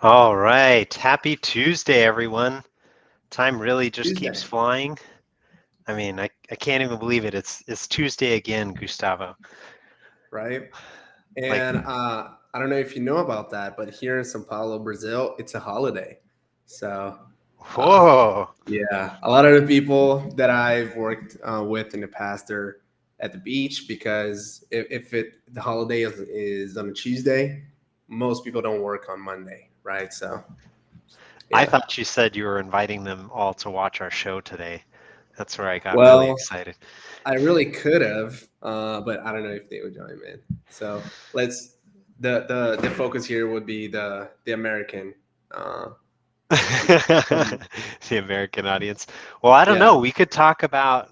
All right. Happy Tuesday, everyone. Time really just keeps Tuesday, flying. I mean, I can't even believe it. It's Tuesday again, Gustavo. right? Like, And I don't know if you know about that, but here in Sao Paulo, Brazil, it's a holiday. So, uh, whoa. yeah, a lot of the people that I've worked with in the past are at the beach because if the holiday is on a Tuesday, most people don't work on Monday, right? So, I yeah. thought you said you were inviting them all to watch our show today. That's where I got really Well, excited. I really could have, but I don't know if they would join, man. So let's the focus here would be the American. Uh, The American audience. Well, I don't know. yeah. We could talk about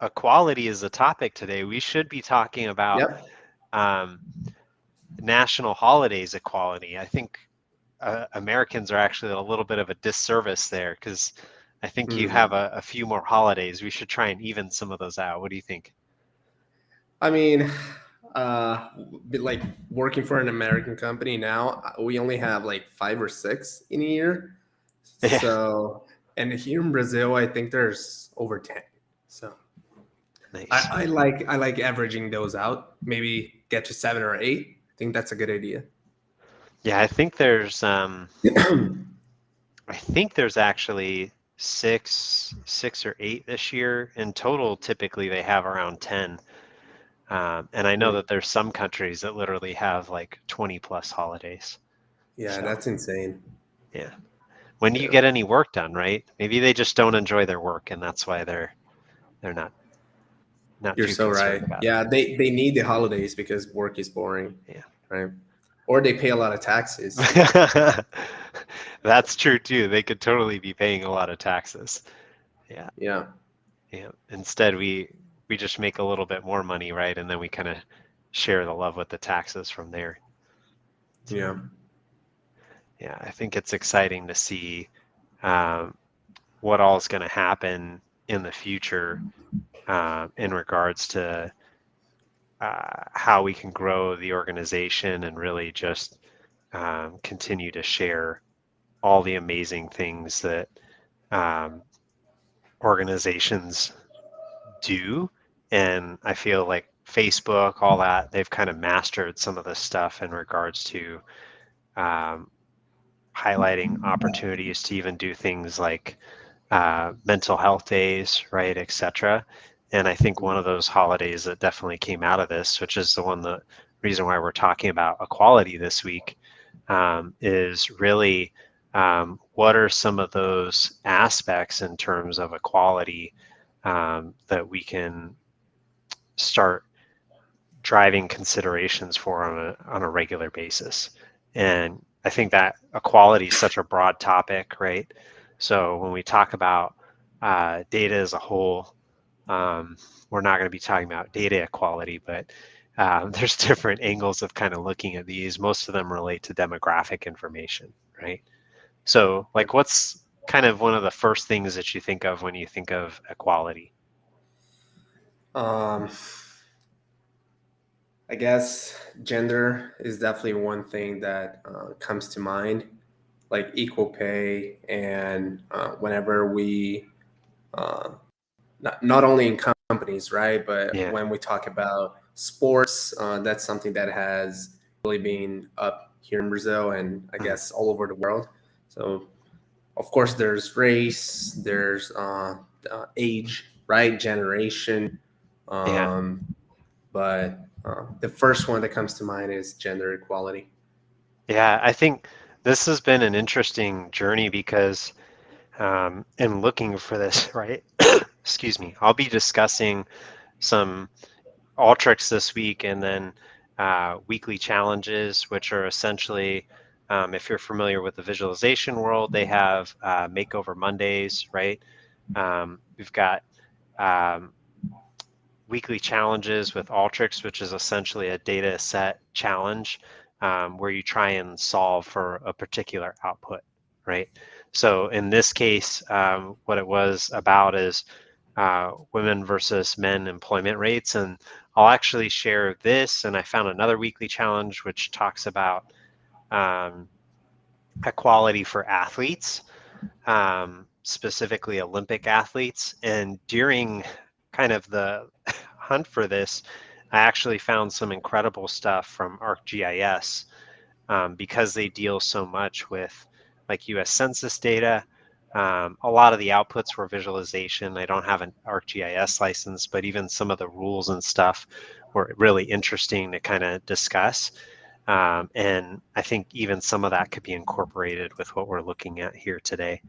equality as a topic today. We should be talking about Yep. um, national holidays equality. I think Americans are actually a little bit of a disservice there because I think you have Hmm. a few more holidays. We should try and even some of those out. What do you think? I mean, like working for an American company now, we only have like 5 or 6 in a year. Yeah, So, and here in Brazil, I think there's over 10. So nice. I like averaging those out. Maybe get to 7 or 8. I think that's a good idea. Yeah, I think there's actually six or eight this year in total. Typically, they have around 10. And I know Hmm. that there's some countries that literally have like 20 plus holidays. Yeah, So that's insane. yeah. When do you Yeah. get any work done, right? Maybe they just don't enjoy their work and that's why they're not You're too so concerned right. about it. Yeah, they need the holidays because work is boring, Yeah. right? Or they pay a lot of taxes. That's true too. They could totally be paying a lot of taxes. Yeah. Yeah. Yeah. Instead, we just make a little bit more money, right? And then we kind of share the love with the taxes from there. Yeah. So yeah, I think it's exciting to see um, what all is going to happen in the future in regards to how we can grow the organization and really just continue to share all the amazing things that um, organizations do. And I feel like Facebook, all that, they've kind of mastered some of this stuff in regards to um, highlighting opportunities to even do things like mental health days, right, etc. And I think one of those holidays that definitely came out of this, which is the reason why we're talking about equality this week, is really what are some of those aspects in terms of equality that we can start driving considerations for on a regular basis. And I think that equality is such a broad topic, right? So when we talk about data as a whole, um, we're not going to be talking about data equality, but there's different angles of kind of looking at these. Most of them relate to demographic information, right? So, like, what's kind of one of the first things that you think of when you think of equality? Um, I guess gender is definitely one thing that comes to mind, like equal pay, and whenever we uh, not only in companies, right? But Yeah. when we talk about sports, that's something that has really been up here in Brazil and I Mm. guess all over the world. So, of course, there's race, there's age, right? Generation. Yeah. Um, but the first one that comes to mind is gender equality. Yeah. I think this has been an interesting journey because in looking for this, right? Excuse me. I'll be discussing some Alteryx this week and then weekly challenges, which are essentially, if you're familiar with the visualization world, they have Makeover Mondays, right? We've got um, weekly challenges with Alteryx, which is essentially a data set challenge where you try and solve for a particular output, right? So in this case, what it was about is women versus men employment rates. And I'll actually share this. And I found another weekly challenge which talks about um, equality for athletes, specifically Olympic athletes. And during kind of the hunt for this, I actually found some incredible stuff from ArcGIS, because they deal so much with like US Census data. A lot of the outputs were visualization. I don't have an ArcGIS license, but even some of the rules and stuff were really interesting to kind of discuss. And I think even some of that could be incorporated with what we're looking at here today.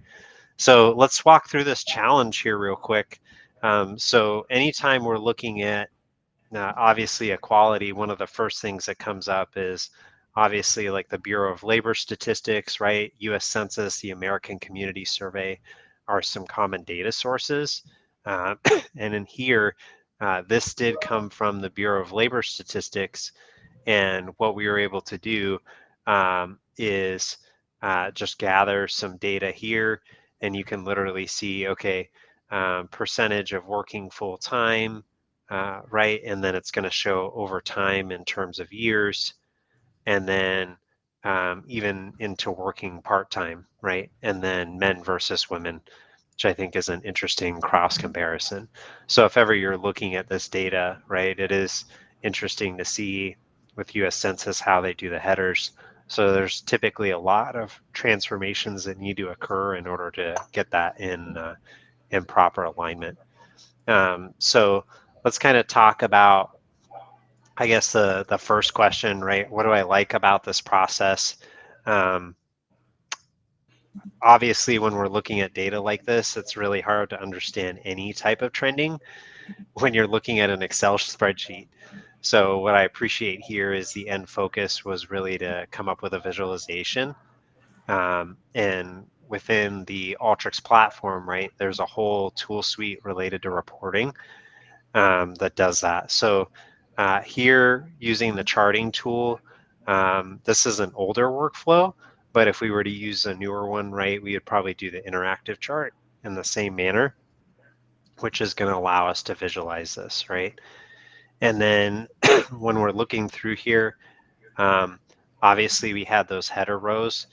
So let's walk through this challenge here real quick. So anytime we're looking at obviously equality, one of the first things that comes up is obviously like the Bureau of Labor Statistics, right? US Census, the American Community Survey are some common data sources. And in here, this did come from the Bureau of Labor Statistics. And what we were able to do is just gather some data here, and you can literally see, okay, percentage of working full time, right? And then it's going to show over time in terms of years, and then even into working part time, right? And then men versus women, which I think is an interesting cross comparison. So if ever you're looking at this data, right, it is interesting to see with US Census how they do the headers. So there's typically a lot of transformations that need to occur in order to get that in proper alignment. So let's kind of talk about, I guess, the first question, right? What do I like about this process? Um, Obviously, when we're looking at data like this, it's really hard to understand any type of trending when you're looking at an Excel spreadsheet. So what I appreciate here is the end focus was really to come up with a visualization. And within the Alteryx platform, right, there's a whole tool suite related to reporting that does that. So here, using the charting tool, this is an older workflow, but if we were to use a newer one, right, we would probably do the interactive chart in the same manner, which is going to allow us to visualize this, right? And then when we're looking through here, obviously we had those header rows.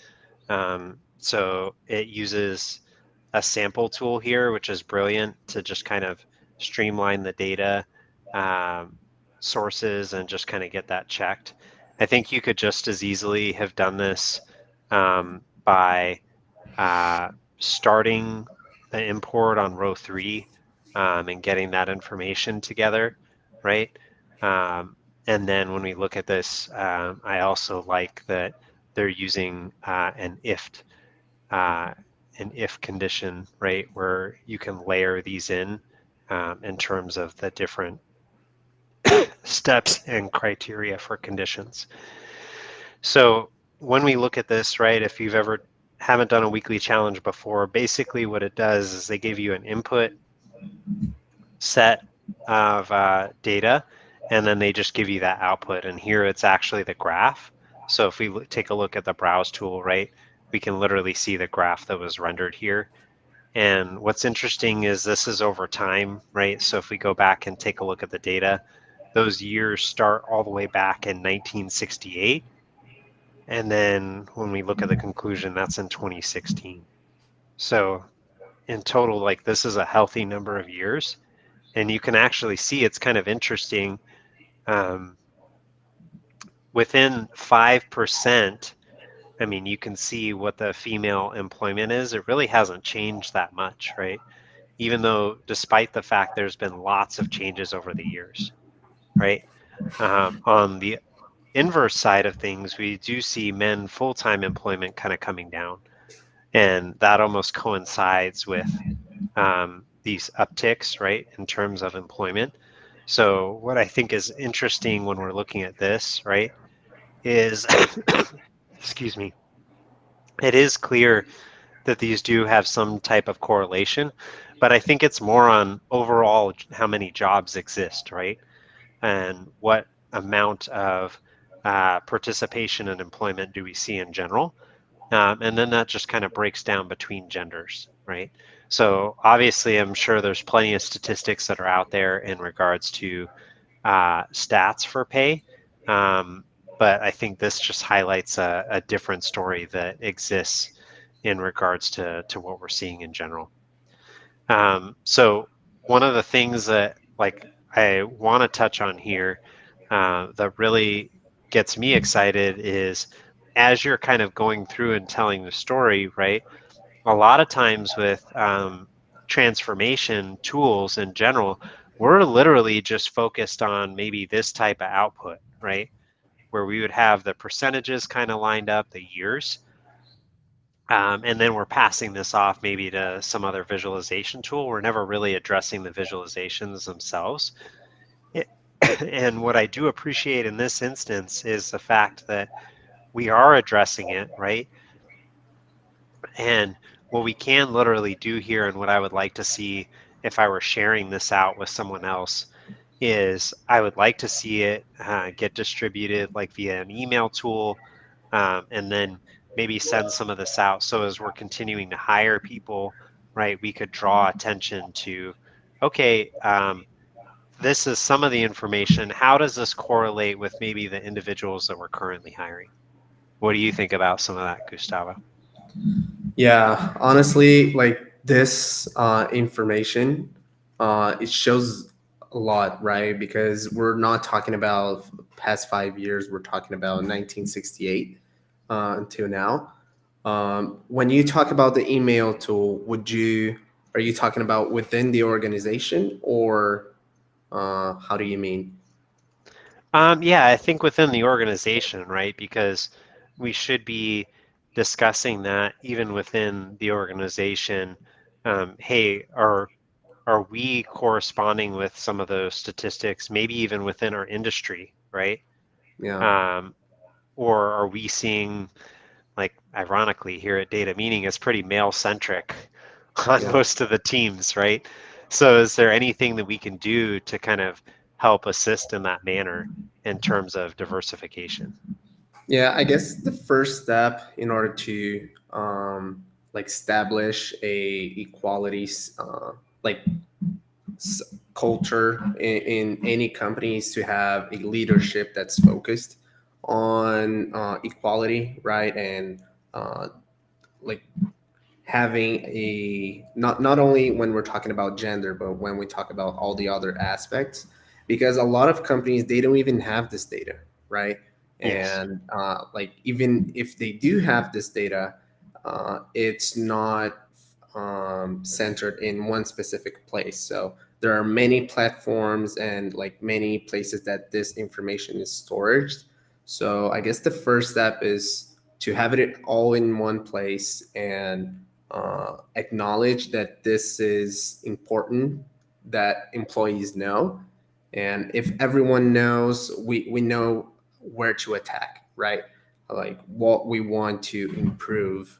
So it uses a sample tool here, which is brilliant to just kind of streamline the data sources and just kind of get that checked. I think you could just as easily have done this by starting the import on row 3 and getting that information together, right? And then when we look at this, I also like that they're using an if condition, right, where you can layer these in terms of the different steps and criteria for conditions. So when we look at this, right, if you've ever haven't done a weekly challenge before, basically what it does is they give you an input set of data, and then they just give you that output. And here it's actually the graph. So if we take a look at the browse tool, right, we can literally see the graph that was rendered here. And what's interesting is this is over time, right? So if we go back and take a look at the data, those years start all the way back in 1968. And then when we look at the conclusion, that's in 2016. So in total, like, this is a healthy number of years. And you can actually see it's kind of interesting. Within 5%, I mean, you can see what the female employment is. It really hasn't changed that much, right? Even though, despite the fact there's been lots of changes over the years, right? On the inverse side of things, we do see men full-time employment kind of coming down. And that almost coincides with these upticks, right, in terms of employment. So what I think is interesting when we're looking at this, right, is, excuse me, it is clear that these do have some type of correlation, but I think it's more on overall how many jobs exist, right, and what amount of participation and employment do we see in general. And then that just kind of breaks down between genders, right? So obviously, I'm sure there's plenty of statistics that are out there in regards to stats for pay. but I think this just highlights a different story that exists in regards to what we're seeing in general. So one of the things that like I want to touch on here that really gets me excited is as you're kind of going through and telling the story, right? A lot of times with transformation tools in general, we're literally just focused on maybe this type of output, right? Where we would have the percentages kind of lined up, the years, and then we're passing this off maybe to some other visualization tool. We're never really addressing the visualizations themselves. It, and what I do appreciate in this instance is the fact that we are addressing it, right? And what we can literally do here, and what I would like to see if I were sharing this out with someone else, is I would like to see it get distributed like via an email tool, and then maybe send some of this out. So as we're continuing to hire people, right, we could draw attention to, okay, this is some of the information. How does this correlate with maybe the individuals that we're currently hiring? What do you think about some of that, Gustavo? Yeah, honestly, like this information, it shows a lot, right? Because we're not talking about past 5 years, we're talking about 1968 until now. When you talk about the email tool, are you talking about within the organization, or how do you mean? Yeah, I think within the organization, right? Because we should be discussing that even within the organization. Hey, are we corresponding with some of those statistics, maybe even within our industry, right? Yeah, Um, or are we seeing, like, ironically, here at Data Meaning, it's pretty male centric on yeah. most of the teams, right? So, is there anything that we can do to kind of help assist in that manner in terms of diversification? Yeah, I guess the first step in order to like establish a equalities like culture in any company is to have a leadership that's focused on equality, right? And uh, like having a not only when we're talking about gender, but when we talk about all the other aspects, because a lot of companies, they don't even have this data, right? Yes, And like even if they do have this data, it's not centered in one specific place. So there are many platforms and like many places that this information is stored. So I guess the first step is to have it all in one place and acknowledge that this is important, that employees know. And if everyone knows, we know where to attack, right? Like what we want to improve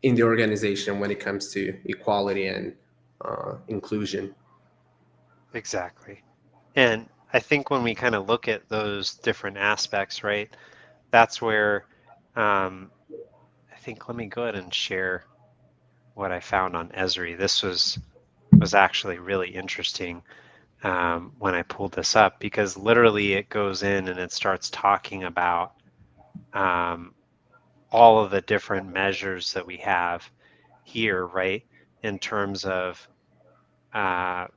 in the organization when it comes to equality and inclusion. exactly. And I think when we kind of look at those different aspects, right, that's where I think, let me go ahead and share what I found on ESRI. This was actually really interesting when I pulled this up, because literally it goes in and it starts talking about um, all of the different measures that we have here, right? In terms of uh,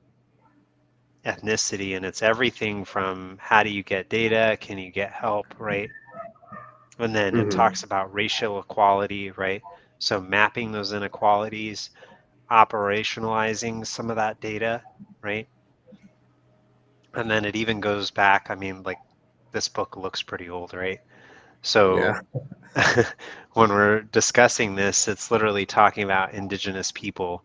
ethnicity, and it's everything from how do you get data, can you get help, right? And then it Hmm. talks about racial equality, right? So mapping those inequalities, operationalizing some of that data, right? And then it even goes back, I mean, like, this book looks pretty old, right? So Yeah. when we're discussing this, it's literally talking about indigenous people,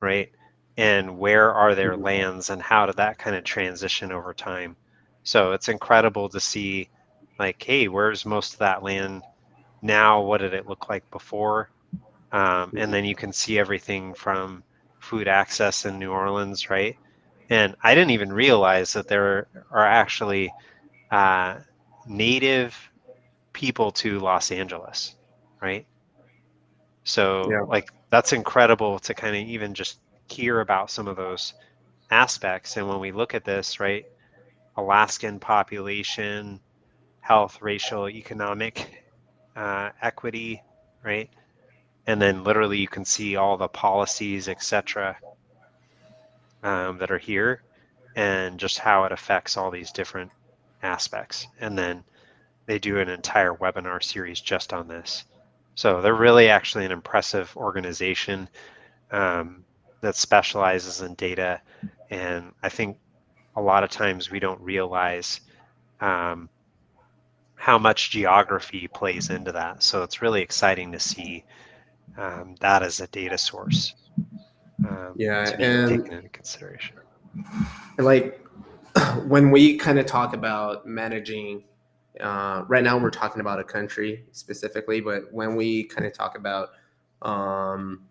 right? And where are their Mhm. lands and how did that kind of transition over time? So it's incredible to see, like, hey, where's most of that land now? What did it look like before? And then you can see everything from food access in New Orleans, right? And I didn't even realize that there are actually uh, native people to Los Angeles, right? So, Yeah. like, that's incredible to kind of even just hear about some of those aspects. And when we look at this, right, Alaskan population, health, racial, economic equity, right? And then literally you can see all the policies, etc., that are here, and just how it affects all these different aspects. And then they do an entire webinar series just on this. So they're really actually an impressive organization that specializes in data. And I think a lot of times we don't realize um, how much geography plays into that. So it's really exciting to see that as a data source Yeah, to be taken into consideration. and like when we kind of talk about managing, right now we're talking about a country specifically, but when we kind of talk about um,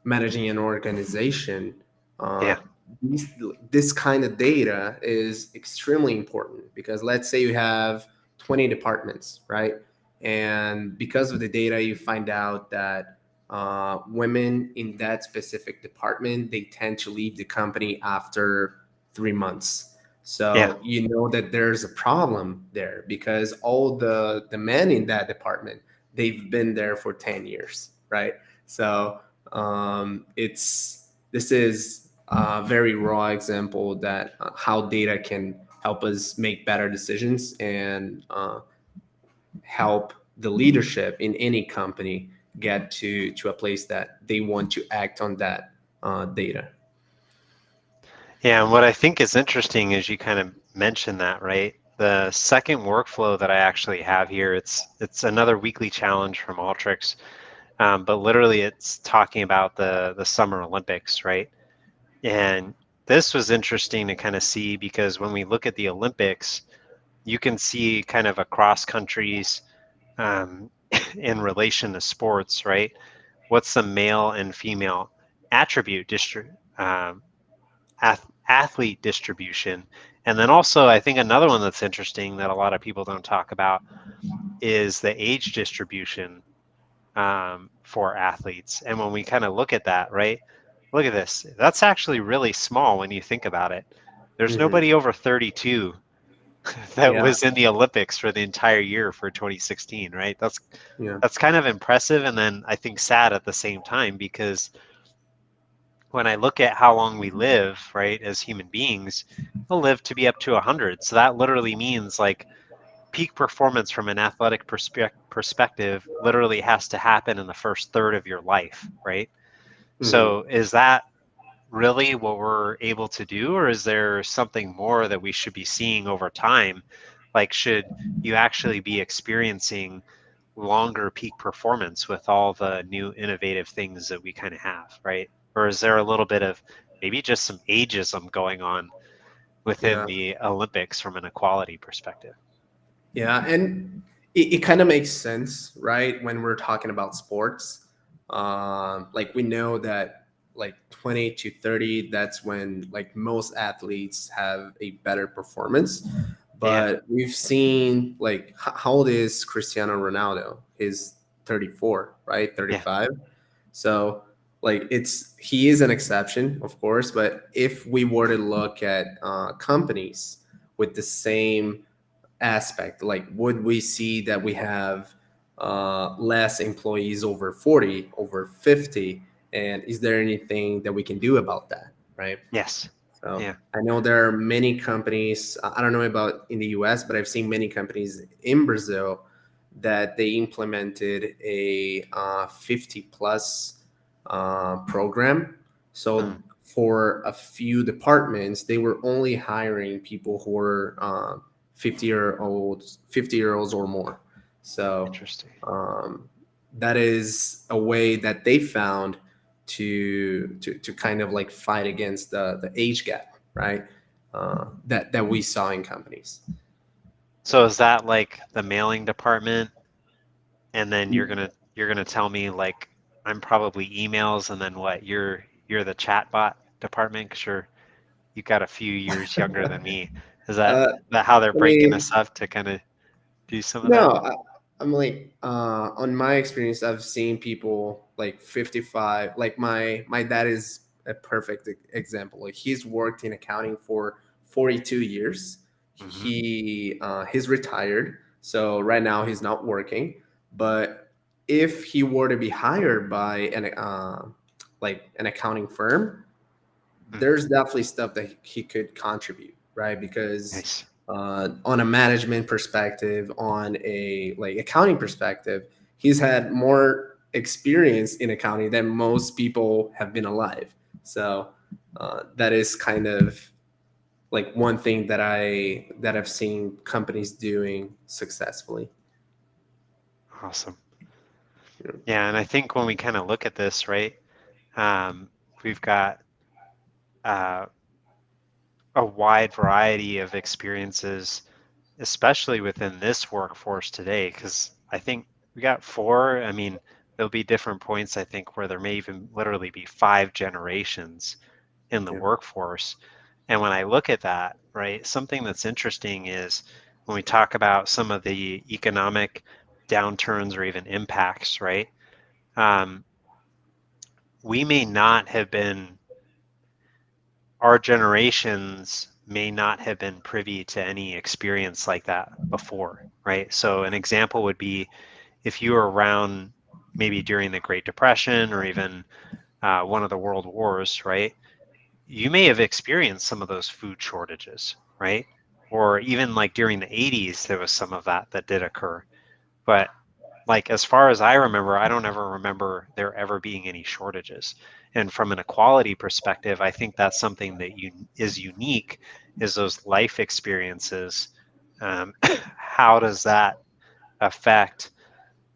managing an organization, uh, Yeah, these, this kind of data is extremely important because let's say you have 20 departments, right? And because of the data, you find out that women in that specific department, they tend to leave the company after 3 months. yeah, So you know that there's a problem there because all the men in that department, they've been there for 10 years, right? So it's this is a very raw example that how data can help us make better decisions and help the leadership in any company get to a place that they want to act on that data. yeah. And what I think is interesting is you kind of mentioned that, right? The second workflow that I actually have here, it's another weekly challenge from Alteryx, but literally it's talking about the Summer Olympics, right? And this was interesting to kind of see because when we look at the Olympics, you can see kind of across countries um, in relation to sports, right? What's the male and female attribute athlete distribution? And then also, I think another one that's interesting that a lot of people don't talk about is the age distribution for athletes. And when we kind of look at that, right? Look at this. That's actually really small when you think about it. There's Hmm. nobody over 32 that Yeah, was in the Olympics for the entire year for 2016, right? yeah, That's kind of impressive, and then I think sad at the same time because when I look at how long we live, right, as human beings, we'll live to be up to 100. So that literally means like peak performance from an athletic perspective literally has to happen in the first third of your life, right? hmm, So is that really what we're able to do, or is there something more that we should be seeing over time? Like, should you actually be experiencing longer peak performance with all the new innovative things that we kind of have, right? Or is there a little bit of maybe just some ageism going on within yeah. the Olympics from an equality perspective? Yeah, and it kind of makes sense, right? When we're talking about sports, like we know that like 20 to 30, that's when like most athletes have a better performance. Yeah, But we've seen like how old is Cristiano Ronaldo? He's 34, right? yeah, 35. So like he is an exception, of course. But if we were to look at companies with the same aspect, like would we see that we have less employees over 40, over 50, and is there anything that we can do about that, right? yes, So yeah, I know there are many companies, I don't know about in the US, but I've seen many companies in Brazil that they implemented a 50 plus program. So mm, for a few departments, they were only hiring people who were 50-year-olds or more. So interesting. that is a way that they found to kind of like fight against the age gap, right? That we saw in companies. So is that like the mailing department, and then you're gonna tell me like I'm probably emails, and then what? You're the chatbot department because you got a few years younger than me. Is Uh, that how they're I breaking mean, us up to kind of do some of no, that? I'm like, on my experience, I've seen people like 55. Like my dad is a perfect example. Like he's worked in accounting for 42 years. Hmm. He's retired, So right now he's not working, but if he were to be hired by an accounting firm, Mhm. there's definitely stuff that he could contribute, right? Because Nice. on a management perspective, on a like accounting perspective, he's had more experience in accounting than most people have been alive. So that is kind of like one thing that I've seen companies doing successfully. Awesome. You know? Yeah, and I think when we kind of look at this, right, um, we've got uh, a wide variety of experiences, especially within this workforce today, because I think we got four. I mean, there'll be different points, I think, where there may even literally be five generations in the Yeah, workforce. And when I look at that, right, something that's interesting is when we talk about some of the economic downturns or even impacts, right? Um, we may not have been, our generations may not have been privy to any experience like that before, right? So an example would be if you were around maybe during the Great Depression or even one of the world wars, right? You may have experienced some of those food shortages, right? Or even like during the 80s, there was some of that that did occur. But like as far as I remember, I don't ever remember there ever being any shortages. And from an equality perspective, I think that's something that is unique is those life experiences. How does that affect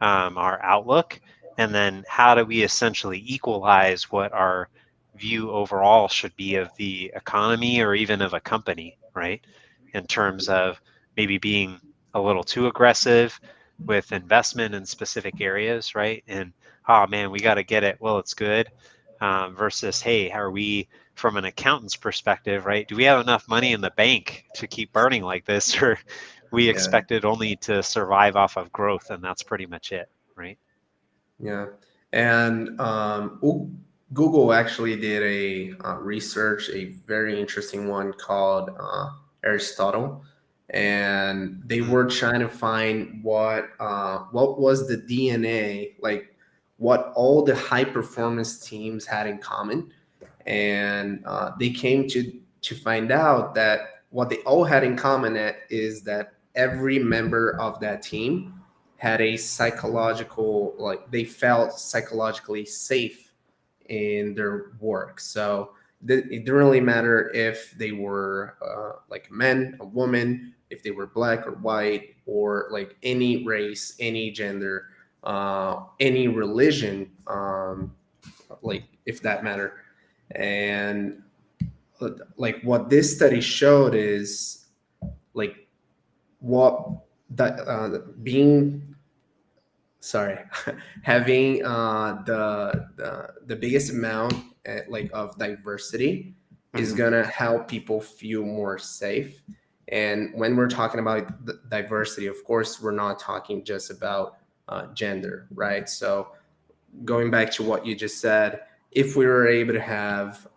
our outlook, and then how do we essentially equalize what our view overall should be of the economy or even of a company, right? In terms of maybe being a little too aggressive with investment in specific areas, right? And oh man, we got to get it. Well, it's good. Versus, hey, are we from an accountant's perspective, right? Do we have enough money in the bank to keep burning like this, or we yeah, expected only to survive off of growth, and that's pretty much it, right? yeah. And Google actually did a research, a very interesting one called Aristotle, and they Mm, were trying to find what was the DNA, like what all the high performance teams had in common, and they came to find out that what they all had in common is that every member of that team had a psychological, like they felt psychologically safe in their work. So it didn't really matter if they were like a man, a woman, if they were black or white, or like any race, any gender, any religion, like if that matter. And like what this study showed is like what that being sorry having the biggest amount like of diversity is mm-hmm. gonna help people feel more safe. And when we're talking about diversity, of course we're not talking just about gender, right? So going back to what you just said, if we were able to have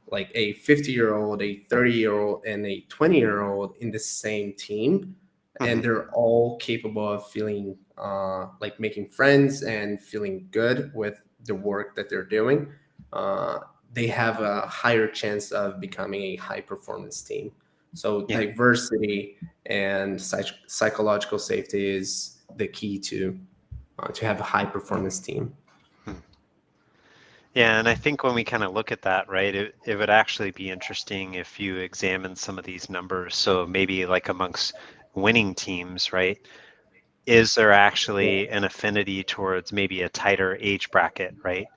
like a 50-year-old, a 30-year-old, and a 20-year-old in the same team, Mm-hmm. and they're all capable of feeling like making friends and feeling good with the work that they're doing, uh, they have a higher chance of becoming a high performance team. So Yeah. diversity and psychological safety is the key to have a high performance team. Hmm. Yeah, and I think when we kind of look at that, right, it would actually be interesting if you examine some of these numbers. So maybe like amongst winning teams, right, is there actually an affinity towards maybe a tighter age bracket, right?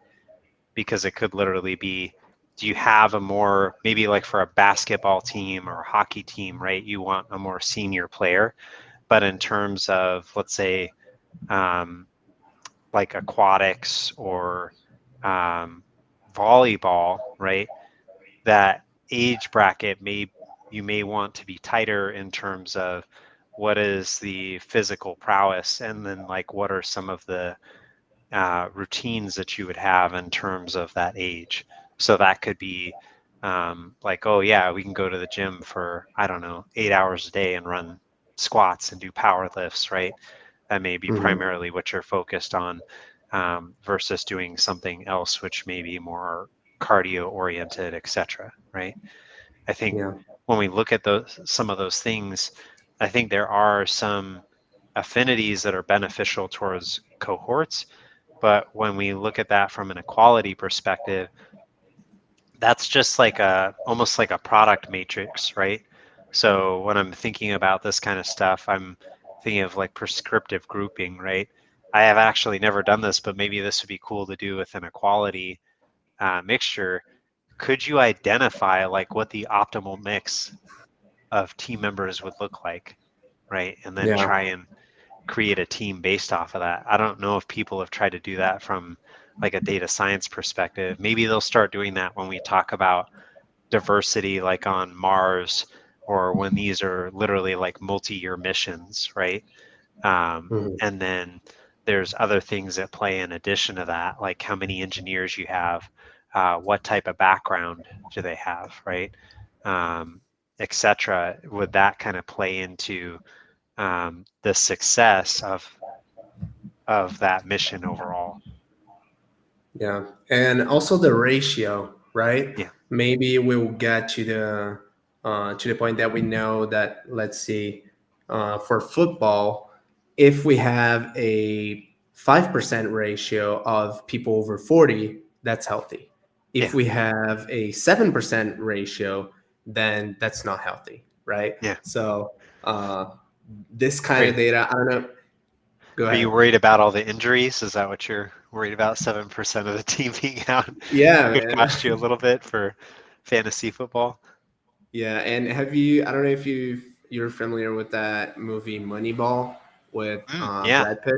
Because it could literally be, do you have a more, maybe like for a basketball team or a hockey team, right, you want a more senior player, but in terms of, let's say, um, like aquatics or um, volleyball, right? That age bracket may, you may want to be tighter in terms of what is the physical prowess, and then like what are some of the routines that you would have in terms of that age. So that could be like, oh yeah, we can go to the gym for, I don't know, 8 hours a day and run squats and do power lifts, right? That may be Mhm. primarily what you're focused on, versus doing something else which may be more cardio oriented, etc. Right? I think Yeah. when we look at some of those things, I think there are some affinities that are beneficial towards cohorts. But when we look at that from an equality perspective, that's just like almost like a product matrix, right? So when I'm thinking about this kind of stuff, I'm thinking of like prescriptive grouping, right? I have actually never done this, but maybe this would be cool to do with an equality mixture. Could you identify like what the optimal mix of team members would look like, right? And then Yeah. try and create a team based off of that. I don't know if people have tried to do that from like a data science perspective. Maybe they'll start doing that when we talk about diversity, like on Mars, or when these are literally like multi-year missions, right? Mhm. And then there's other things that play in addition to that, like how many engineers you have, what type of background do they have, right? Etc. Would that kind of play into the success of that mission overall? Yeah, and also the ratio, right? Yeah, Maybe we'll get to the point that we know that, let's see, for football, if we have a 5% ratio of people over 40, that's healthy. If yeah, we have a 7% ratio, then that's not healthy, right? yeah. So this Are kind you, of data, I don't know. Go are you ahead. worried about all the injuries? Is that what you're worried about? 7% of the team being out Yeah, could man. cost you a little bit for fantasy football. Yeah, and have you? I don't know if you're familiar with that movie Moneyball with Yeah, Brad Pitt.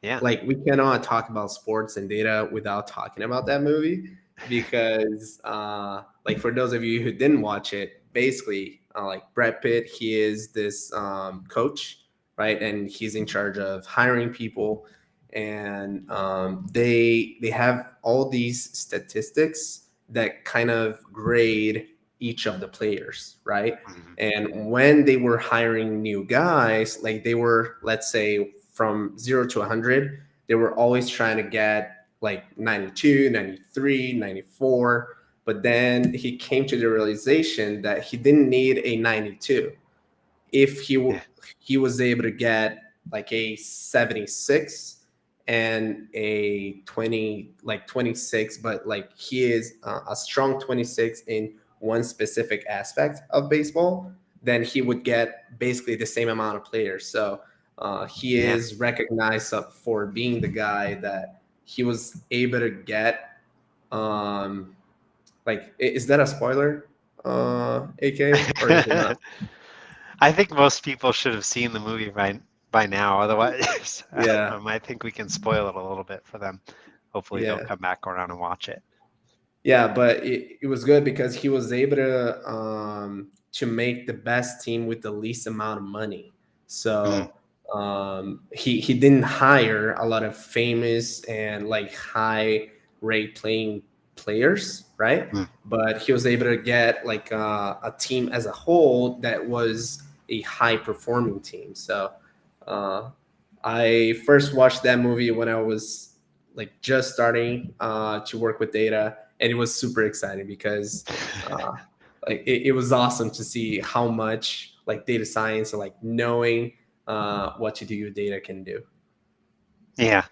yeah, Like, we cannot talk about sports and data without talking about that movie because, like, for those of you who didn't watch it, basically, like Brad Pitt, he is this coach, right, and he's in charge of hiring people, and they have all these statistics that kind of grade each of the players, right? mhm, And when they were hiring new guys, like they were, let's say, from 0 to 100, they were always trying to get like 92, 93, 94. But then he came to the realization that he didn't need a 92. If yeah, he was able to get like a 76 and a 20, like 26, but like he is a strong 26 in one specific aspect of baseball, then he would get basically the same amount of players. So he yeah. is recognized for being the guy that he was able to get. um like, is that a spoiler, AK, or is it not? I think most people should have seen the movie by now. Otherwise, Yeah. I think we can spoil it a little bit for them. Hopefully, they'll Yeah. come back around and watch it. Yeah, but it was good because he was able to make the best team with the least amount of money. Mm, So he didn't hire a lot of famous and like high rate playing players, right? mm. But he was able to get like a team as a whole that was a high performing team. So uh, I first watched that movie when I was like just starting to work with data, and it was super exciting because uh, like it was awesome to see how much like data science and like knowing what to do with data can do. Yeah,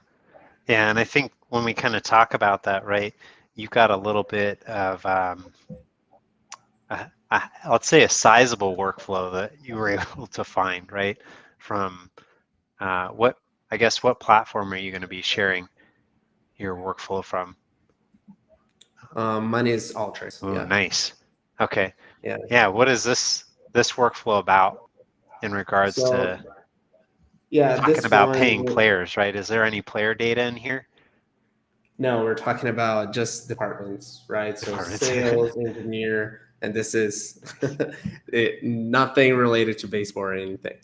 yeah, and I think when we kind of talk about that, right, you've got a little bit of let's say a sizable workflow that you were able to find, right, from what I guess what platform are you going to be sharing your workflow from? Mine is Ultras. Oh, Yeah, nice. Okay. yeah. Yeah, what is this workflow about in regards So to yeah, talking this about one. paying players, right? Is there any player data in here? No, we're talking about just departments, right? So Departments. sales, engineer, and this is nothing related to baseball or anything.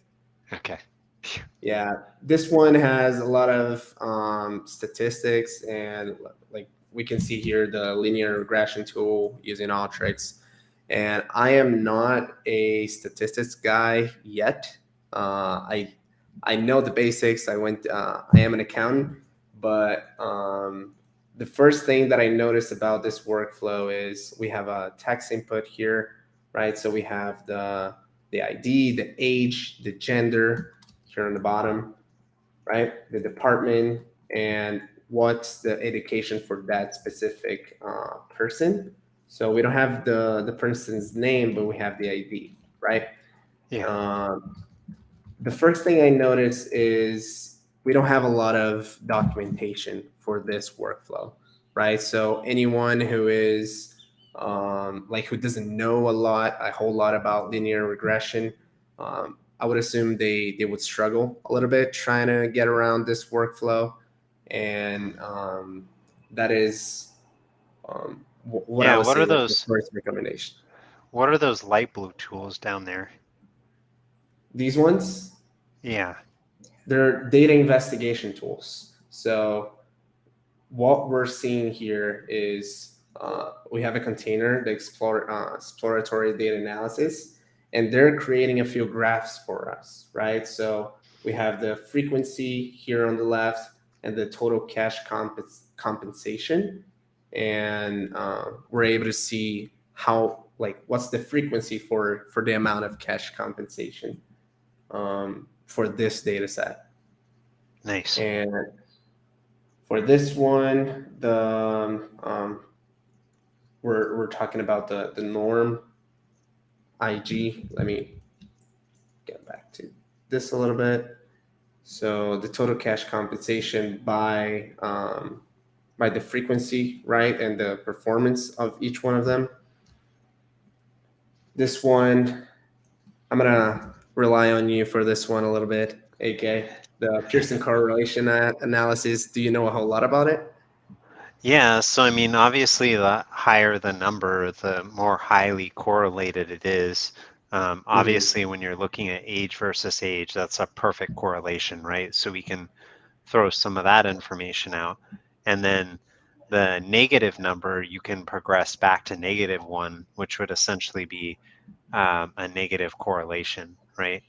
Okay. Phew. Yeah, this one has a lot of statistics, and like we can see here the linear regression tool using Alteryx. And I am not a statistics guy yet, I know the basics. I am an accountant, but the first thing that I noticed about this workflow is we have a text input here, right? So we have the ID, the age, the gender here on the bottom, right? The department and what's the education for that specific person. So we don't have the person's name, but we have the ID, right? Yeah. Um, the first thing I notice is we don't have a lot of documentation for this workflow, right? So anyone who is like who doesn't know a whole lot about linear regression, I would assume they would struggle a little bit trying to get around this workflow, and that is what I Yeah. would say like the first recommendation. What are those light blue tools down there? These ones, Yeah. they're data investigation tools. So what we're seeing here is we have a container, the exploratory data analysis, and they're creating a few graphs for us, right? So we have the frequency here on the left and the total cash compensation, and we're able to see how like what's the frequency for the amount of cash compensation for this data set. Nice. And for this one, we're talking about the norm IG. Let me get back to this a little bit. So the total cash compensation by the frequency, right, and the performance of each one of them. This one, I'm gonna rely on you for this one a little bit, AK. The Pearson correlation analysis. Do you know a whole lot about it? Yeah, so I mean, obviously, the higher the number, the more highly correlated it is. Mm-hmm. Obviously, when you're looking at age versus age, that's a perfect correlation, right? So we can throw some of that information out. And then the negative number, you can progress back to -1, which would essentially be a negative correlation, right?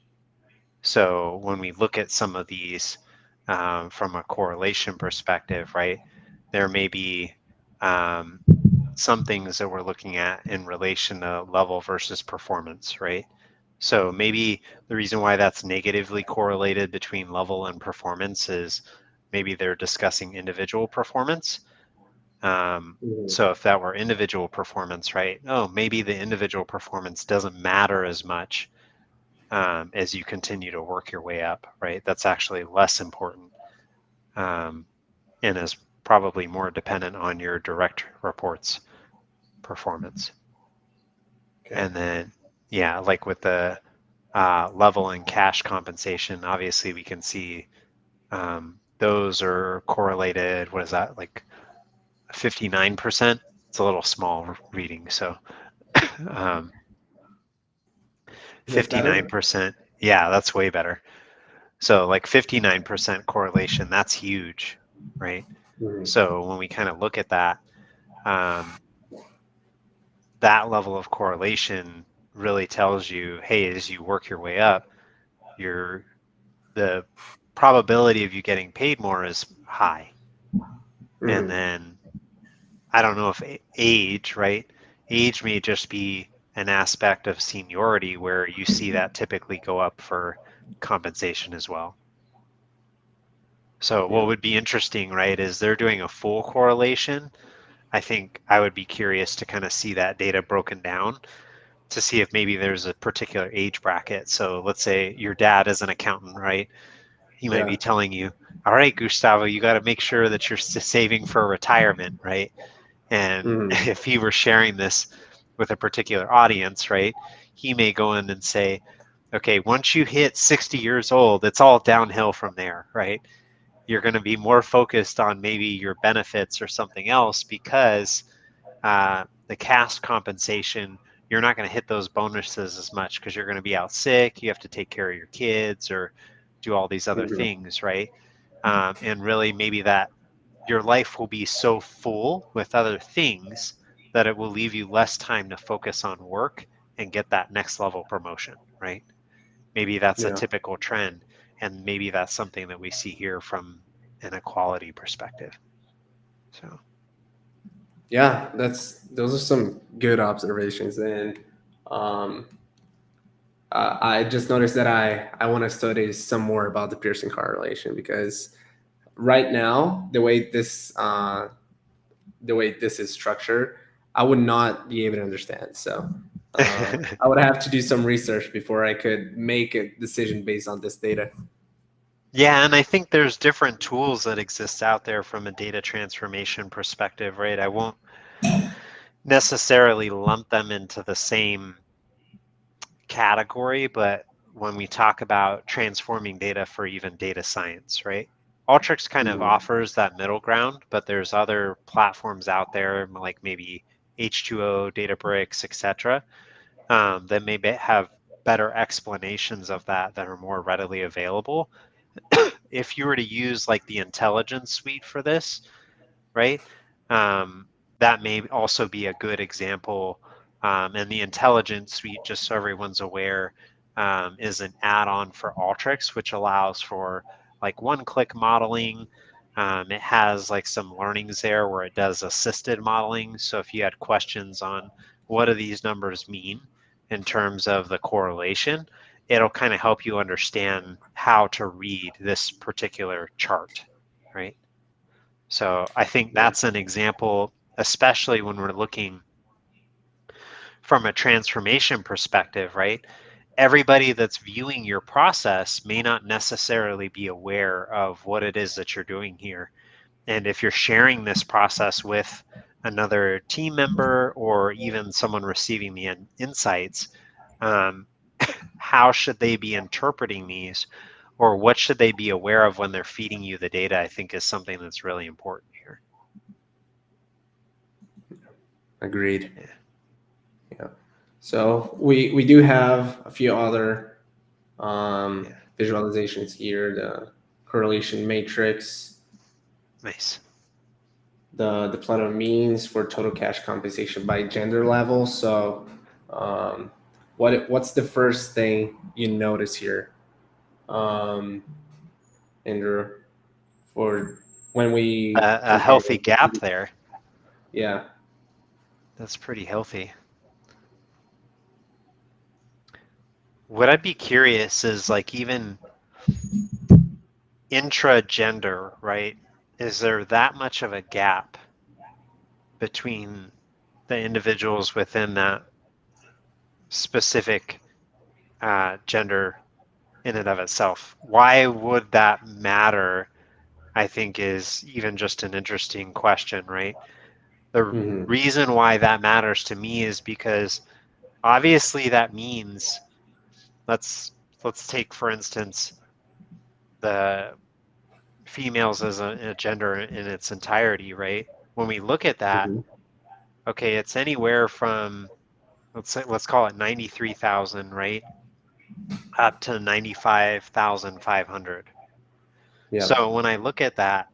So when we look at some of these from a correlation perspective, right, there may be um, some things that we're looking at in relation to level versus performance, right? So maybe the reason why that's negatively correlated between level and performance is maybe they're discussing individual performance. Mm-hmm. So if that were individual performance, right? Oh, maybe the individual performance doesn't matter as much as you continue to work your way up, right? That's actually less important um, and is probably more dependent on your direct reports performance. Okay. And then, yeah, like with the level and cash compensation, obviously we can see those are correlated. What is that, like 59%? It's a little small reading. So um, That's better. 59%, yeah, that's way better. So like 59% correlation, that's huge, right? Mm-hmm. So when we kind of look at that, um, that level of correlation really tells you, hey, as you work your way up, your the probability of you getting paid more is high. And Mm-hmm. then I don't know if age, right? Age may just be an aspect of seniority where you see that typically go up for compensation as well. So what Yeah. would be interesting, right, is they're doing a full correlation. I think I would be curious to kind of see that data broken down to see if maybe there's a particular age bracket. So let's say your dad is an accountant, right? He might be Yeah. telling you, all right, Gustavo, you got to make sure that you're saving for retirement, right? And Mm-hmm. if he were sharing this with a particular audience, right, he may go in and say, okay, once you hit 60 years old, it's all downhill from there, right? You're going to be more focused on maybe your benefits or something else because the cast compensation, you're not going to hit those bonuses as much because you're going to be out sick. You have to take care of your kids or do all these other Mm-hmm. things, right? And really, maybe that your life will be so full with other things that it will leave you less time to focus on work and get that next level promotion, right? Maybe that's a Yeah. typical trend, and maybe that's something that we see here from an equality perspective. So Yeah, those are some good observations. And um, I just noticed that I want to study some more about the Pearson correlation, because right now the way this is structured, I would not be able to understand. So I would have to do some research before I could make a decision based on this data. yeah, and I think there's different tools that exist out there from a data transformation perspective, right? I won't necessarily lump them into the same category, but when we talk about transforming data for even data science, right? Alteryx kind of Mhm. offers that middle ground, but there's other platforms out there like maybe H2O, Databricks, etc., that may have better explanations of that that are more readily available. If you were to use like the intelligence suite for this, right? Um, that may also be a good example. And the intelligence suite, just so everyone's aware, is an add-on for Alteryx, which allows for like one-click modeling. It has like some learnings there where it does assisted modeling. So if you had questions on what do these numbers mean in terms of the correlation, it'll kind of help you understand how to read this particular chart, right? So I think Yeah. that's an example, especially when we're looking from a transformation perspective, right? Everybody that's viewing your process may not necessarily be aware of what it is that you're doing here. And if you're sharing this process with another team member or even someone receiving the insights, um, how should they be interpreting these, or what should they be aware of when they're feeding you the data? I think is something that's really important here. Agreed. Yeah. Yeah. So we do have a few other Yeah. visualizations here: the correlation matrix, Nice. the deployment means for total cash compensation by gender level. So, um, what's the first thing you notice here, um, Andrew, for when we A compare? healthy gap there. Yeah. That's pretty healthy. What I'd be curious is like even intra-gender, right? Is there that much of a gap between the individuals within that specific gender in and of itself? Why would that matter? I think is even just an interesting question, right? The Hmm. reason why that matters to me is because obviously that means let's let's take for instance the females as a gender in its entirety, right? When we look at that, Hmm. okay, it's anywhere from let's call it 93,000, right, up to 95,500. Yeah. So when I look at that,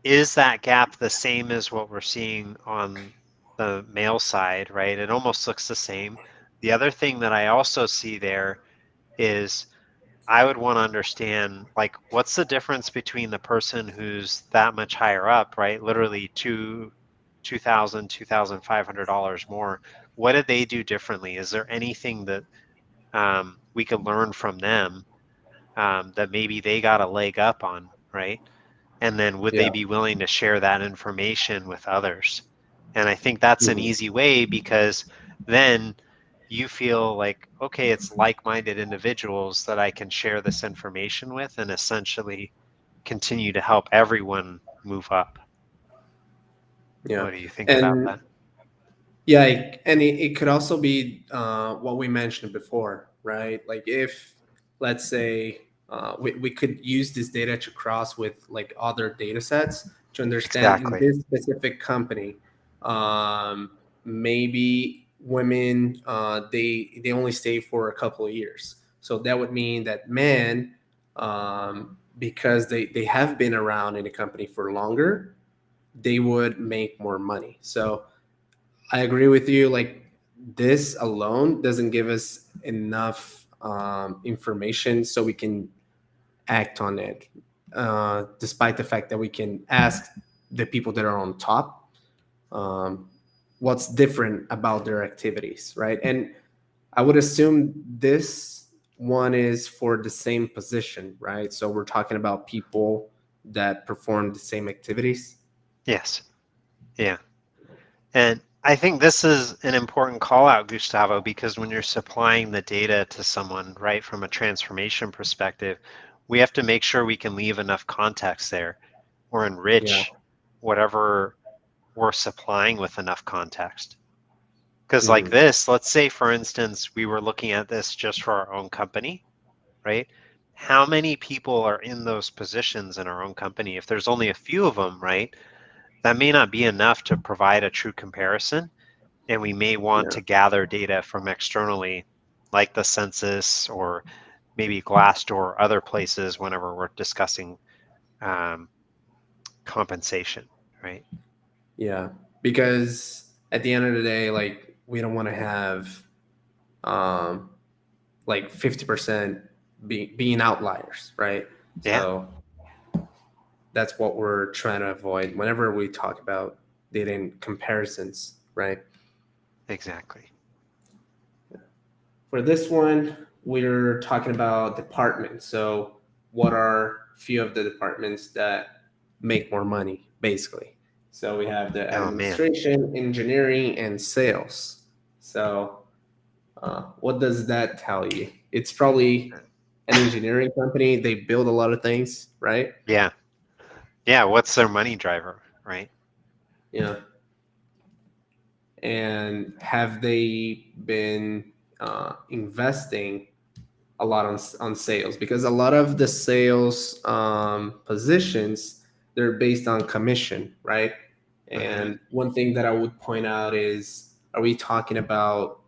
is that gap the same as what we're seeing on the male side, right? It almost looks the same. The other thing that I also see there is I would want to understand like what's the difference between the person who's that much higher up, right? Literally $2,500 more. What did they do differently? Is there anything that we could learn from them that maybe they got a leg up on, right? And then would they Yeah. be willing to share that information with others? And I think that's an Hmm. easy way because then you feel like, okay, it's like-minded individuals that I can share this information with and essentially continue to help everyone move up. Yeah. What do you think about And that? yeah, and it could also be what we mentioned before, right? Like if, let's say, we could use this data to cross with like other data sets to understand in Exactly. this specific company, maybe women, they only stay for a couple of years. So that would mean that men, because they have been around in a company for longer, they would make more money. So I agree with you. Like this alone doesn't give us enough information so we can act on it, despite the fact that we can ask the people that are on top um, what's different about their activities, right? And I would assume this one is for the same position, right? So we're talking about people that perform the same activities. Yes. Yeah. And I think this is an important call out, Gustavo, because when you're supplying the data to someone, right, from a transformation perspective, we have to make sure we can leave enough context there or Yeah. enrich whatever we're supplying with enough context. Because like Hmm. this, let's say, for instance, we were looking at this just for our own company, right? How many people are in those positions in our own company? If there's only a few of them, right, that may not be enough to provide a true comparison. And we may want Yeah. to gather data from externally, like the census or maybe Glassdoor or other places whenever we're discussing um, compensation, right? Yeah. Because at the end of the day, like we don't want to have um, like 50% being outliers, right? Yeah, So that's what we're trying to avoid whenever we talk about data and comparisons, right? exactly. For this one, we're talking about departments. So, what are a few of the departments that make more money, basically? So, we have the Oh man. administration, engineering, and sales. So, what does that tell you? It's probably an engineering company. They build a lot of things, right? Yeah. Yeah. What's their money driver, right? Yeah. And have they been investing a lot on sales? Because a lot of the sales positions, they're based on commission, right? Mm-hmm. And one thing that I would point out is, are we talking about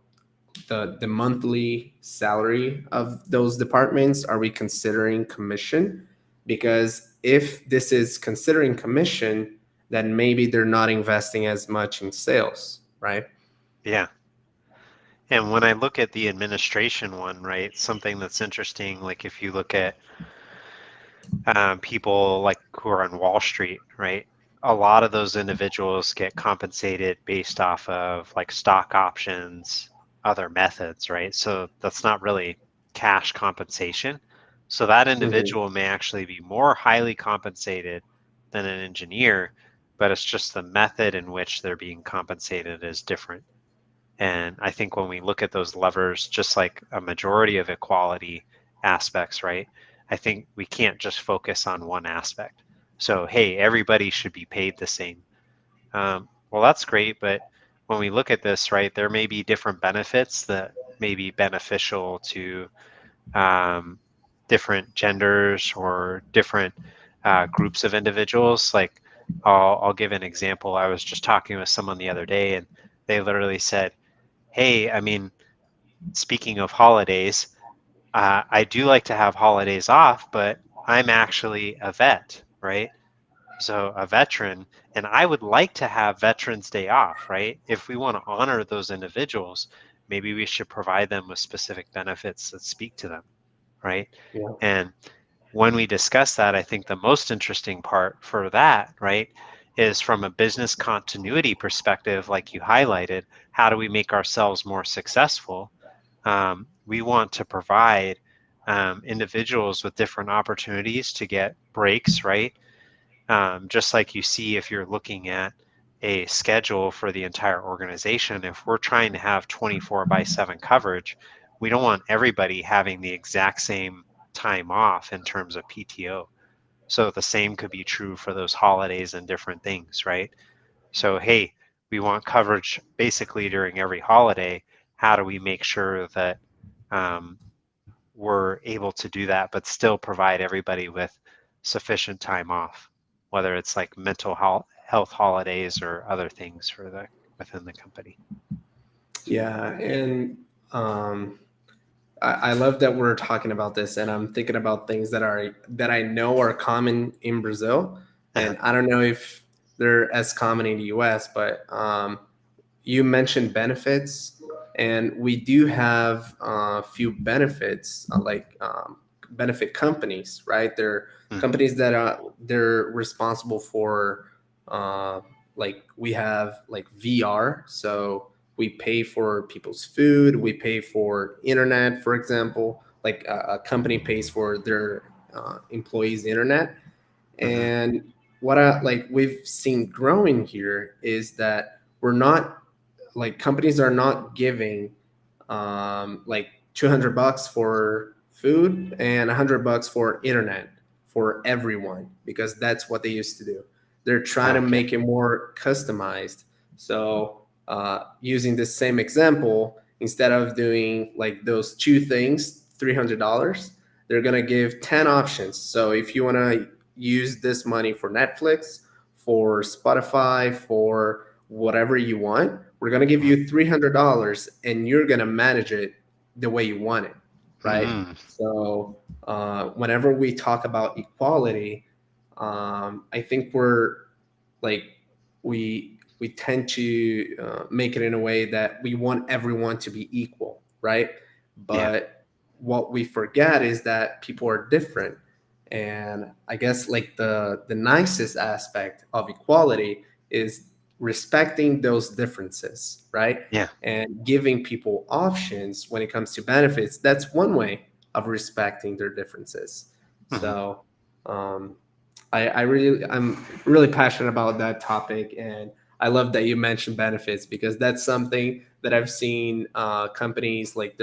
the monthly salary of those departments? Are we considering commission? Because if this is considering commission, then maybe they're not investing as much in sales, right? Yeah. And when I look at the administration one, right, something that's interesting, like if you look at people like who are on Wall Street, right? A lot of those individuals get compensated based off of like stock options, other methods, right? So that's not really cash compensation. So that Mhm. individual may actually be more highly compensated than an engineer, but it's just the method in which they're being compensated is different. And I think when we look at those levers, just like a majority of equality aspects, right? I think we can't just focus on one aspect. So, hey, everybody should be paid the same. Well, that's great, but when we look at this, right, there may be different benefits that may be beneficial to um, different genders or different groups of individuals. Like, I'll give an example. I was just talking with someone the other day, and they literally said, hey, I mean, speaking of holidays, I do like to have holidays off, but I'm actually a vet, right? So a veteran, and I would like to have Veterans Day off, right? If we want to honor those individuals, maybe we should provide them with specific benefits that speak to them, right? Yeah. And when we discuss that, I think the most interesting part for that, right, is from a business continuity perspective, like you highlighted, how do we make ourselves more successful? We want to provide individuals with different opportunities to get breaks, right? Just like you see if you're looking at a schedule for the entire organization, if we're trying to have 24/7 coverage, we don't want everybody having the exact same time off in terms of PTO. So the same could be true for those holidays and different things, right? So, hey, we want coverage basically during every holiday. How do we make sure that um, we're able to do that, but still provide everybody with sufficient time off, whether it's like mental health holidays or other things for the within the company. Yeah, and um, I love that we're talking about this, and I'm thinking about things that I know are common in Brazil, Uh-huh. and I don't know if they're as common in the U.S. But you mentioned benefits, And we do have a few benefits, benefit companies, right? They're Mm-hmm. companies that are they're responsible for, like we have like VR, so we pay for people's food, we pay for internet, for example. Like a company pays for their employees' internet, Mm-hmm. and what I like we've seen growing here is that we're not like companies are not giving like $200 for food and $100 for internet for everyone, because that's what they used to do. They're trying to Okay. make it more customized. So using the same example, instead of doing like those two things, $300, they're gonna give 10 options. So if you want to use this money for Netflix, for Spotify, for whatever you want, we're going to give you $300 and you're going to manage it the way you want it, right? Mm-hmm. So whenever we talk about equality, I think we're like we tend to make it in a way that we want everyone to be equal, right? Yeah. But what we forget is that people are different. And I guess like the nicest aspect of equality is respecting those differences, right? Yeah. And giving people options when it comes to benefits. That's one way of respecting their differences. Mm-hmm. So um, I'm really passionate about that topic, and I love that you mentioned benefits, because that's something that I've seen companies like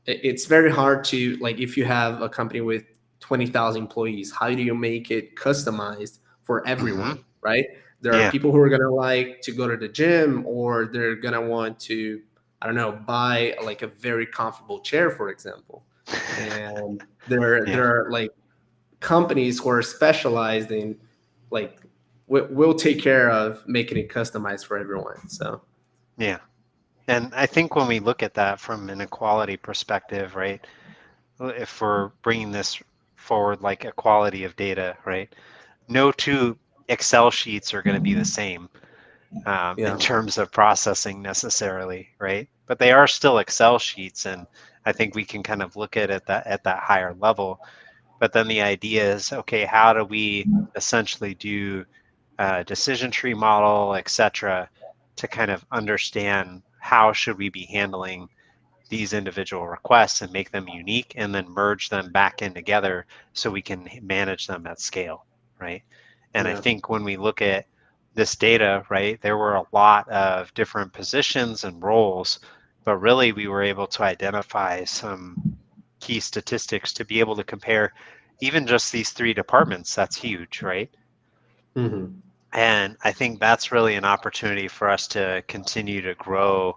it's very hard to, like, if you have a company with 20,000 employees, how do you make it customized for Mm-hmm. everyone, right? There are Yeah. people who are going to like to go to the gym, or they're going to want to, I don't know, buy like a very comfortable chair, for example. And there Yeah. are like companies who are specialized in like will take care of making it customized for everyone. So Yeah. And I think when we look at that from an equality perspective, right? If we're bringing this forward like equality of data, right? No two Excel sheets are going to be the same in yeah. terms of processing necessarily, right? But they are still Excel sheets, and I think we can kind of look at that higher level. But then the idea is, okay, how do we essentially do a decision tree model, et cetera, to kind of understand how should we be handling these individual requests and make them unique and then merge them back in together so we can manage them at scale, right? And I Yeah. think when we look at this data, right, there were a lot of different positions and roles, but really we were able to identify some key statistics to be able to compare even just these three departments. That's huge, right? Hmm. And I think that's really an opportunity for us to continue to grow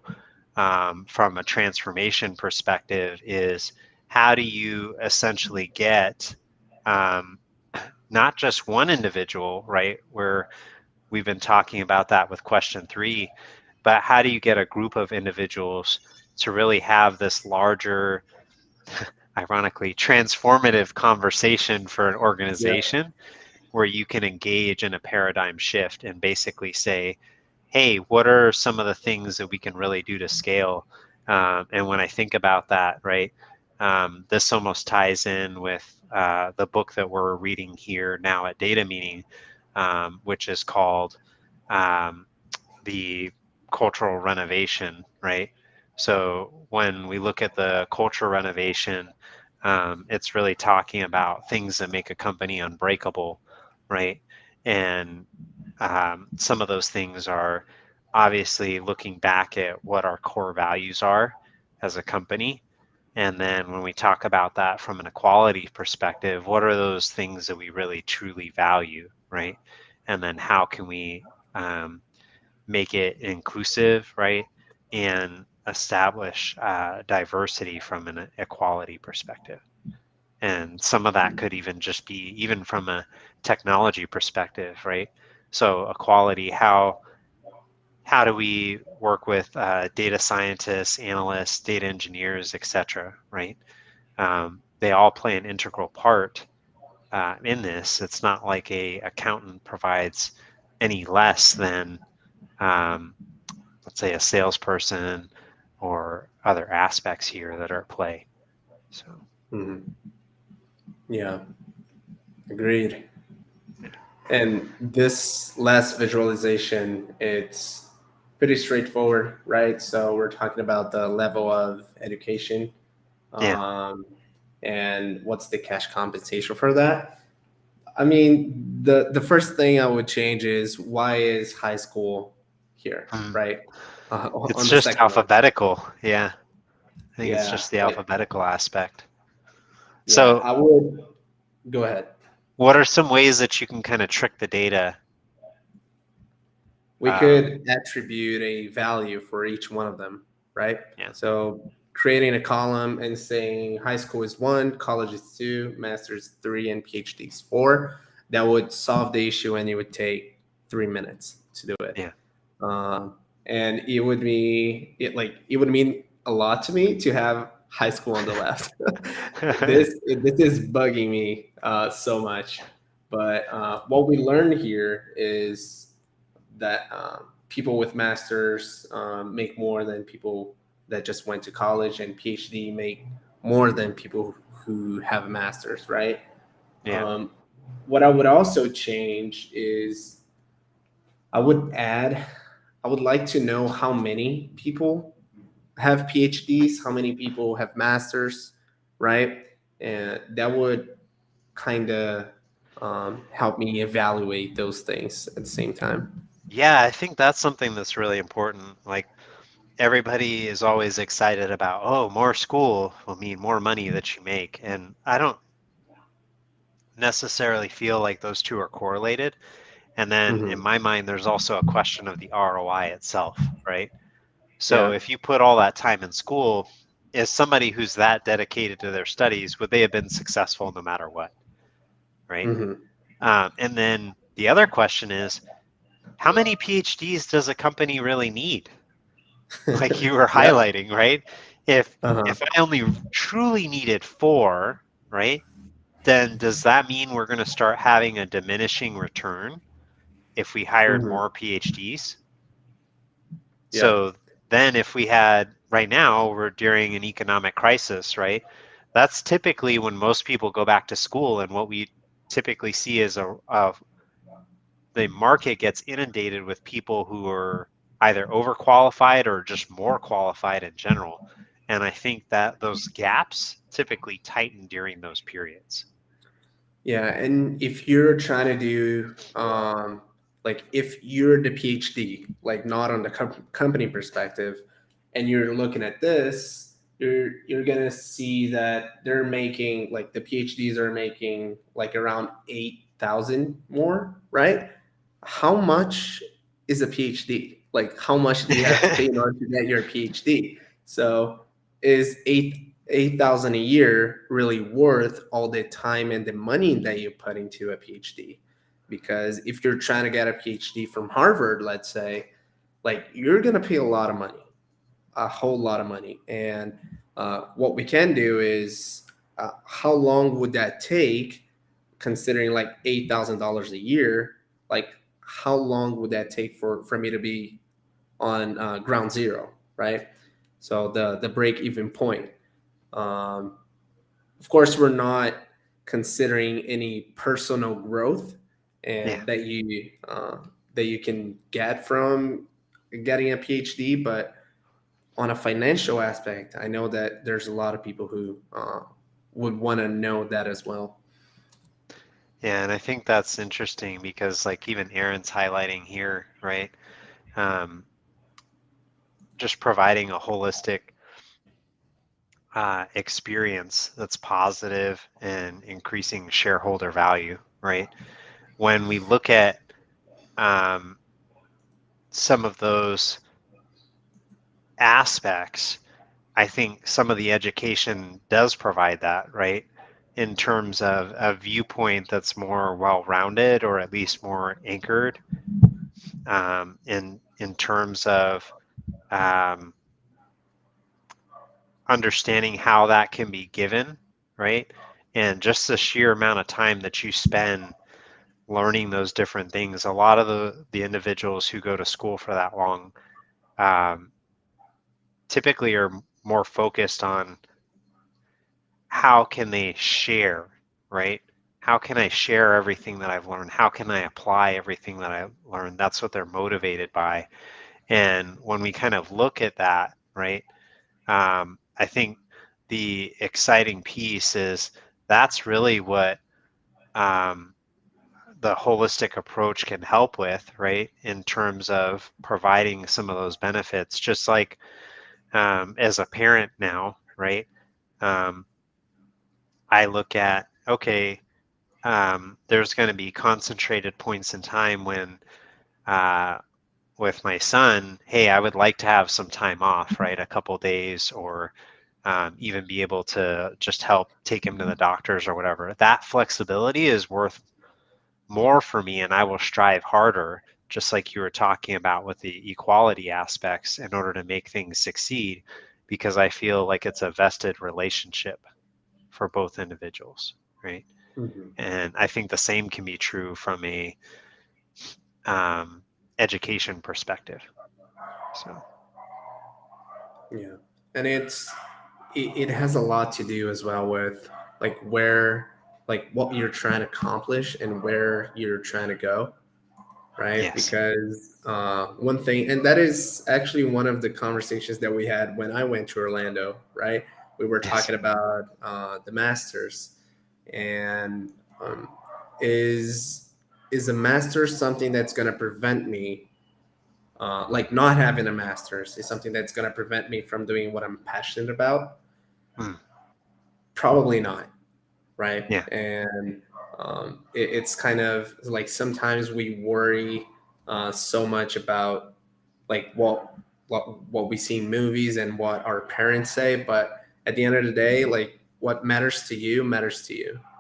from a transformation perspective is how do you essentially get um, not just one individual, right? Where we've been talking about that with question 3, but how do you get a group of individuals to really have this larger, ironically, transformative conversation for an Yeah. organization where you can engage in a paradigm shift and basically say, hey, what are some of the things that we can really do to scale? And when I think about that, right, this almost ties in with the book that we're reading here now at Data Meeting, which is called um, The Cultural Renovation, right? So when we look at the cultural renovation, it's really talking about things that make a company unbreakable, right? And some of those things are obviously looking back at what our core values are as a company. And then when we talk about that from an equality perspective, what are those things that we really truly value, right? And then how can we make it inclusive, right? And establish diversity from an equality perspective. And some of that could even just be even from a technology perspective, right? So equality, how do we work with data scientists, analysts, data engineers, et cetera, right? They all play an integral part in this. It's not like a accountant provides any less than, um, let's say, a salesperson or other aspects here that are at play. So Yeah, agreed. And this last visualization, it's pretty straightforward, right? So we're talking about the level of education, yeah. um, and what's the cash compensation for that. I mean, the first thing I would change is why is high school here, Mm. right? It's On the just second one, alphabetical. Yeah. I think it's yeah, just the like alphabetical aspect. yeah, So I would go ahead. what are some ways that you can kind of trick the data? We could attribute a value for each one of them, right? Yeah. So creating a column and saying high school is 1, college is 2, master's 3, and PhD is 4. That would solve the issue, and it would take 3 minutes to do it. Yeah. And it would be it would mean a lot to me to have high school on the left. This is bugging me so much. But what we learned here is that people with masters make more than people that just went to college, and PhD make more than people who have a master's, right? Yeah. Um, what I would also change is I would add, I would like to know how many people have PhDs, how many people have masters, right? And that would kind of help me evaluate those things at the same time. Yeah, I think that's something that's really important. Like everybody is always excited about, oh, more school will mean more money that you make. And I don't necessarily feel like those two are correlated. And then in Hmm. my mind, there's also a question of the ROI itself, right? So Yeah. if you put all that time in school, as somebody who's that dedicated to their studies, would they have been successful no matter what, right? Hmm. And then the other question is, how many PhDs does a company really need? Like you were Yep. highlighting, right? If Uh-huh. if I only truly needed 4, right, then does that mean we're going to start having a diminishing return if we hired Hmm. more PhDs? Yeah. So then if we had right now we're during an economic crisis, right? That's typically when most people go back to school, and what we typically see is the market gets inundated with people who are either overqualified or just more qualified in general. And I think that those gaps typically tighten during those periods. Yeah, and if you're trying to do like if you're the PhD, like not on the company perspective, and you're looking at this, you're gonna see that they're making like the PhDs are making like around 8,000 more, right? How much is a PhD? Like how much do you have to pay in order to get your PhD? So is 8,000 a year really worth all the time and the money that you put into a PhD? Because if you're trying to get a PhD from Harvard, let's say, like you're gonna pay a lot of money, a whole lot of money. And what we can do is, how long would that take? Considering like $8,000 a year, like how long would that take for me to be on ground zero, right? So the break even point. Um, of course, we're not considering any personal growth Yeah. and that you can get from getting a PhD, but on a financial aspect, I know that there's a lot of people who would want to know that as well. Yeah, and I think that's interesting because like even Aaron's highlighting here, right? Um, just providing a holistic experience that's positive and increasing shareholder value, right? When we look at um, some of those aspects, I think some of the education does provide that, right? In terms of a viewpoint that's more well-rounded or at least more anchored, in terms of um, understanding how that can be given, right? And just the sheer amount of time that you spend learning those different things. A lot of the individuals who go to school for that long, um, typically are more focused on how can they share, right? How can I share everything that I've learned? How can I apply everything that I've learned? That's what they're motivated by. And when we kind of look at that, right, I think the exciting piece is that's really what the holistic approach can help with, right, in terms of providing some of those benefits. Just like as a parent now, right, um, I look at, okay, there's going to be concentrated points in time when uh, with my son, hey, I would like to have some time off, right? A couple days, or even be able to just help take him to the doctors or whatever. That flexibility is worth more for me, and I will strive harder, just like you were talking about with the equality aspects, in order to make things succeed, because I feel like it's a vested relationship for both individuals, right? Mhm. And I think the same can be true from a um, education perspective. So, Yeah, and it has a lot to do as well with like where like what you're trying to accomplish and where you're trying to go, right? yes. Because one thing, and that is actually one of the conversations that we had when I went to Orlando, right? We were Yes. talking about the Masters, and is is a Masters something that's going to prevent me, like not having a Masters, is something that's going to prevent me from doing what I'm passionate about? Mm, Probably not, right? yeah. And it's kind of like sometimes we worry so much about like what we see in movies and what our parents say, but at the end of the day, like what matters to you,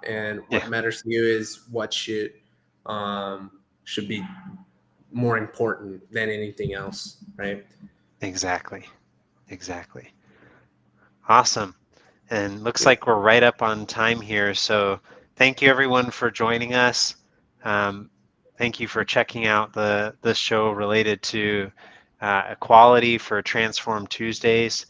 and what Yeah. matters to you is what should be more important than anything else, right? Exactly. Exactly. Awesome. And looks Yeah. like we're right up on time here. So thank you everyone for joining us. Um, thank you for checking out this show related to equality for Transform Tuesdays.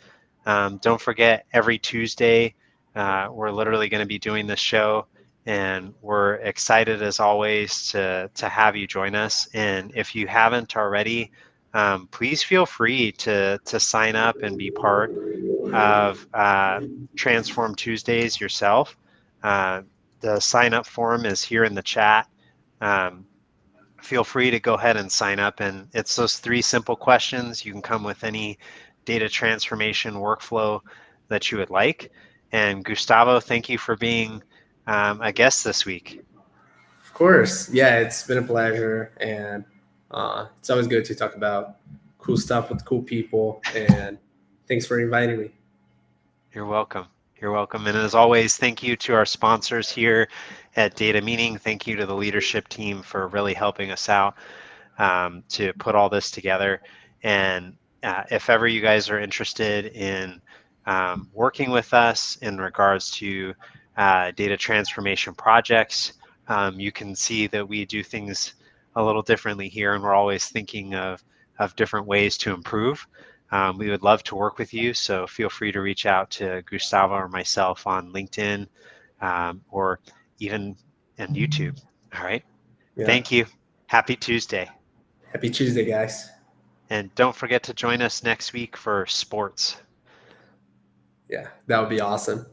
Don't forget, every Tuesday we're literally going to be doing this show, and we're excited as always to have you join us. And if you haven't already, please feel free to sign up and be part of Transform Tuesdays yourself. Uh, the sign up form is here in the chat. Um, Feel free to go ahead and sign up. And it's those 3 simple questions. You can come with any data transformation workflow that you would like. And Gustavo, thank you for being a guest this week. Of course. Yeah, it's been a pleasure. And it's always good to talk about cool stuff with cool people. And thanks for inviting me. You're welcome. You're welcome. And as always, thank you to our sponsors here at Data Meaning. Thank you to the leadership team for really helping us out to put all this together. And if ever you guys are interested in working with us in regards to data transformation projects, you can see that we do things a little differently here, and we're always thinking of different ways to improve. We would love to work with you, so feel free to reach out to Gustavo or myself on LinkedIn or even on YouTube. All right. Yeah. Thank you. Happy Tuesday. Happy Tuesday, guys. And don't forget to join us next week for sports. Yeah, that would be awesome.